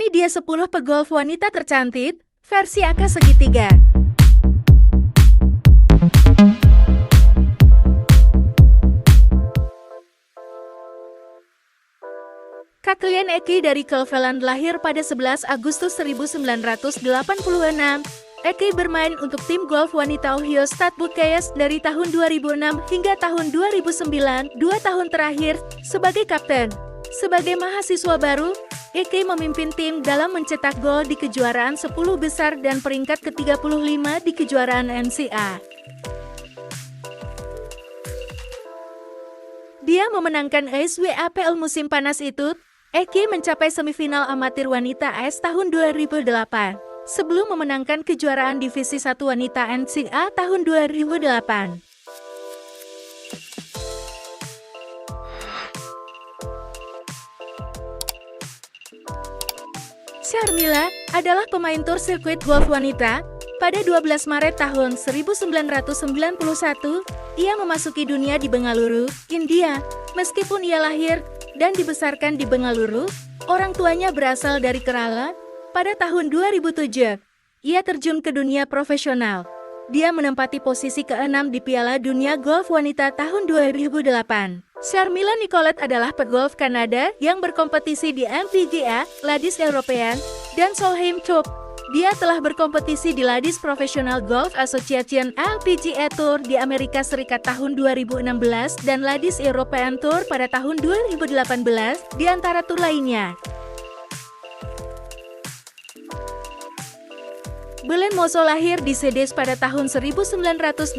Ini dia 10 pegolf wanita tercantik, versi AK segitiga. Kathleen Eke dari Cleveland lahir pada 11 Agustus 1986. Eke bermain untuk tim golf wanita Ohio State Buckeyes dari tahun 2006 hingga tahun 2009, 2 tahun terakhir, sebagai kapten. Sebagai mahasiswa baru, Eke memimpin tim dalam mencetak gol di kejuaraan 10 besar dan peringkat ke-35 di kejuaraan NCAA. Dia memenangkan ISWAPL musim panas itu. Eke mencapai semifinal amatir wanita AS tahun 2008, sebelum memenangkan kejuaraan divisi 1 wanita NCAA tahun 2008. Sharmila adalah pemain tur sirkuit golf wanita. Pada 12 Maret tahun 1991, ia memasuki dunia di Bengaluru, India. Meskipun ia lahir dan dibesarkan di Bengaluru, orang tuanya berasal dari Kerala. Pada tahun 2007, ia terjun ke dunia profesional. Dia menempati posisi ke-6 di Piala Dunia Golf Wanita tahun 2008. Sharmila Nicolette adalah pegolf Kanada yang berkompetisi di LPGA, Ladies European, dan Solheim Cup. Dia telah berkompetisi di Ladies Professional Golf Association LPGA Tour di Amerika Serikat tahun 2016 dan Ladies European Tour pada tahun 2018, di antara tur lainnya. Belen Mozo lahir di Sedes pada tahun 1988.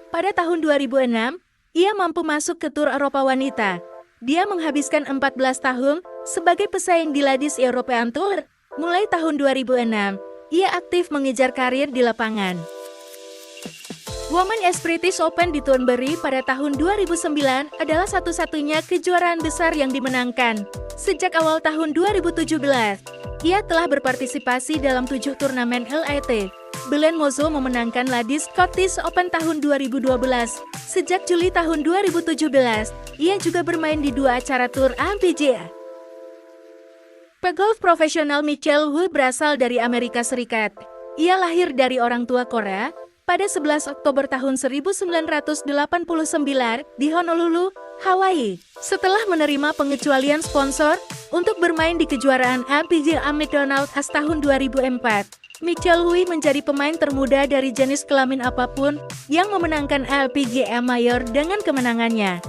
Pada tahun 2006, ia mampu masuk ke Tur Eropa Wanita. Dia menghabiskan 14 tahun sebagai pesaing di Ladies European Tour. Mulai tahun 2006, ia aktif mengejar karir di lapangan. Women's British Open di Thornbury pada tahun 2009 adalah satu-satunya kejuaraan besar yang dimenangkan. Sejak awal tahun 2017, ia telah berpartisipasi dalam 7 turnamen LIT. Belen Mozo memenangkan Ladies Scottish Open tahun 2012. Sejak Juli tahun 2017, ia juga bermain di 2 acara tur LPGA. Pegolf profesional Michelle Wu berasal dari Amerika Serikat. Ia lahir dari orang tua Korea pada 11 Oktober tahun 1989 di Honolulu, Hawaii. Setelah menerima pengecualian sponsor untuk bermain di kejuaraan LPGA McDonald's tahun 2004, Michelle Wu menjadi pemain termuda dari jenis kelamin apapun yang memenangkan LPGA Mayor dengan kemenangannya.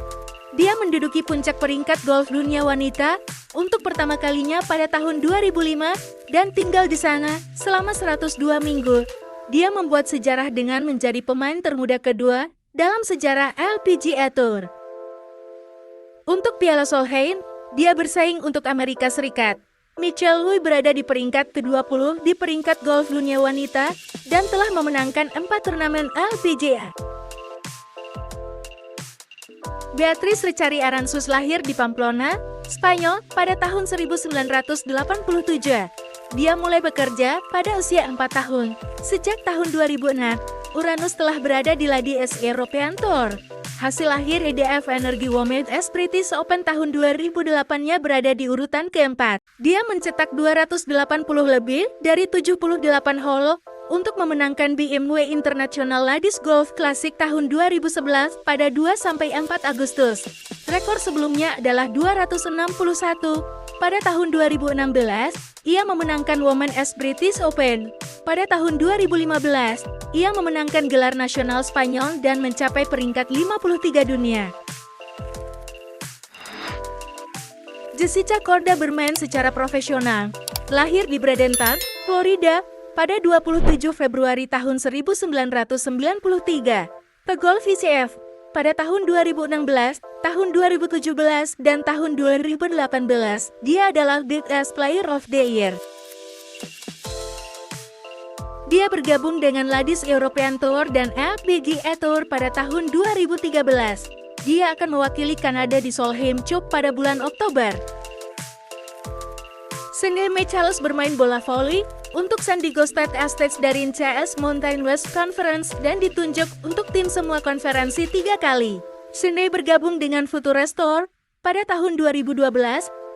Dia menduduki puncak peringkat golf dunia wanita untuk pertama kalinya pada tahun 2005 dan tinggal di sana selama 102 minggu. Dia membuat sejarah dengan menjadi pemain termuda kedua dalam sejarah LPGA Tour. Untuk Piala Solheim, dia bersaing untuk Amerika Serikat. Michelle Wu berada di peringkat ke-20 di peringkat golf dunia wanita dan telah memenangkan 4 turnamen LPGA. Beatriz Richari Aranzus lahir di Pamplona, Spanyol pada tahun 1987. Dia mulai bekerja pada usia 4 tahun. Sejak tahun 2006, Uranus telah berada di Ladies European Tour. Hasil akhir EDF Energy Women's British Open tahun 2008-nya berada di urutan keempat. Dia mencetak 280 lebih dari 78 hole untuk memenangkan BMW International Ladies Golf Classic tahun 2011 pada 2-4 Agustus. Rekor sebelumnya adalah 261. Pada tahun 2016, ia memenangkan Women's British Open. Pada tahun 2015, ia memenangkan gelar nasional Spanyol dan mencapai peringkat 53 dunia. Jessica Korda bermain secara profesional. Lahir di Bradenton, Florida, pada 27 Februari tahun 1993. Pegolf ICF. Pada tahun 2016, tahun 2017, dan tahun 2018, dia adalah Best Player of the Year. Dia bergabung dengan Ladies European Tour dan LPGA Tour pada tahun 2013. Dia akan mewakili Kanada di Solheim Cup pada bulan Oktober. Cindy Michaels bermain bola voli untuk San Diego State Aztecs dari CS Mountain West Conference dan ditunjuk untuk tim semua konferensi 3 kali. Cindy bergabung dengan Futures Tour pada tahun 2012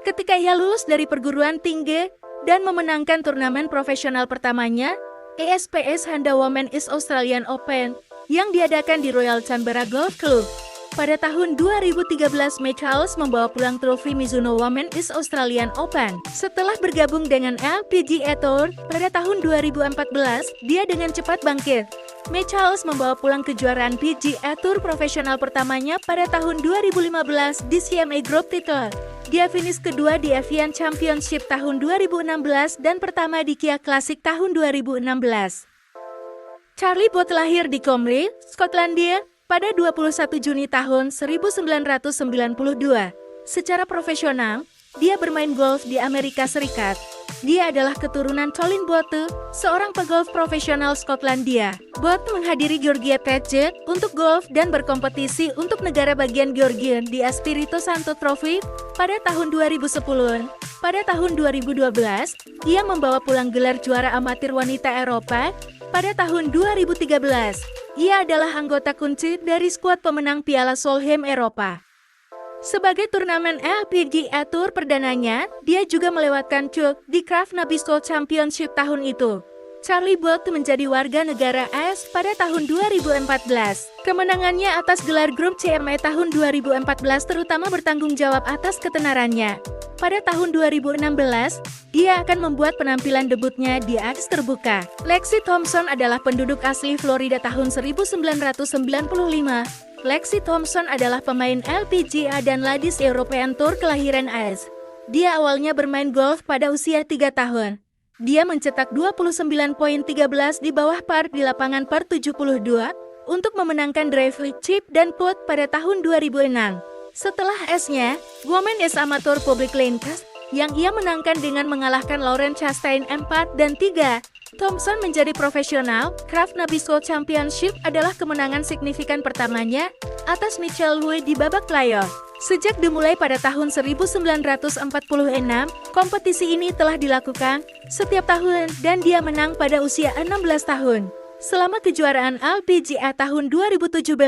Ketika ia lulus dari perguruan tinggi dan memenangkan turnamen profesional pertamanya, ESPS Honda Women is Australian Open, yang diadakan di Royal Canberra Golf Club. Pada tahun 2013, Michaels membawa pulang trofi Mizuno Women is Australian Open. Setelah bergabung dengan LPGA Tour, pada tahun 2014, dia dengan cepat bangkit. Michaels membawa pulang kejuaraan PGA Tour profesional pertamanya pada tahun 2015 di CMA Group Title. Dia finish kedua di Evian Championship tahun 2016 dan pertama di Kia Classic tahun 2016. Charlie Bott lahir di Comrie, Skotlandia, pada 21 Juni tahun 1992. Secara profesional, dia bermain golf di Amerika Serikat. Dia adalah keturunan Colin Bott, seorang pegolf profesional Skotlandia. Bott menghadiri Georgia Pageant untuk golf dan berkompetisi untuk negara bagian Georgian di Espirito Santo Trophy pada tahun 2010. Pada tahun 2012, ia membawa pulang gelar juara amatir wanita Eropa. Pada tahun 2013, ia adalah anggota kunci dari skuad pemenang Piala Solheim Eropa. Sebagai turnamen LPGA Tour perdananya, dia juga melewatkan cuk di Kraft Nabisco Championship tahun itu. Charlie Bott menjadi warga negara AS pada tahun 2014. Kemenangannya atas gelar grup CMA tahun 2014 terutama bertanggung jawab atas ketenarannya. Pada tahun 2016, dia akan membuat penampilan debutnya di AS terbuka. Lexi Thompson adalah penduduk asli Florida tahun 1995. Lexi Thompson adalah pemain LPGA dan Ladies European Tour kelahiran AS. Dia awalnya bermain golf pada usia 3 tahun. Dia mencetak 29.13 di bawah par di lapangan par 72 untuk memenangkan drive, chip, dan putt pada tahun 2006. Setelah S-nya, Women is Amateur Public Lanes, yang ia menangkan dengan mengalahkan Lauren Chastain 4 dan 3. Thompson menjadi profesional. Kraft Nabisco Championship adalah kemenangan signifikan pertamanya atas Michelle Wu di babak playoff. Sejak dimulai pada tahun 1946, kompetisi ini telah dilakukan setiap tahun dan dia menang pada usia 16 tahun. Selama kejuaraan LPGA tahun 2017,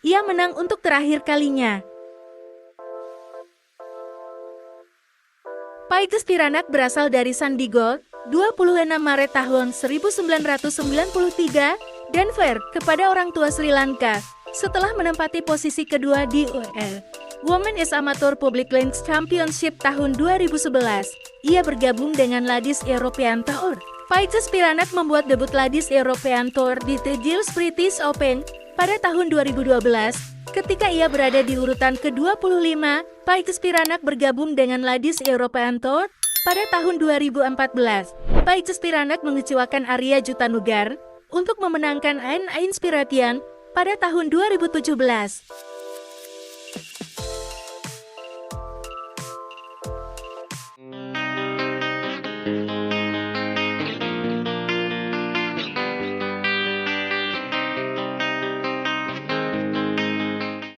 ia menang untuk terakhir kalinya. Paige Spiranak berasal dari San Diego, 26 Maret tahun 1993, Denver, kepada orang tua Sri Lanka. Setelah menempati posisi kedua di UL Women is Amateur Public Lanes Championship tahun 2011, ia bergabung dengan Ladies European Tour. Paige Spiranak membuat debut Ladies European Tour di The Gilles British Open pada tahun 2012. Ketika ia berada di urutan ke-25, Paige Spiranak bergabung dengan Ladies European Tour pada tahun 2014. Paige Spiranak mengecewakan Arya Jutanugar untuk memenangkan Inspiration pada tahun 2017.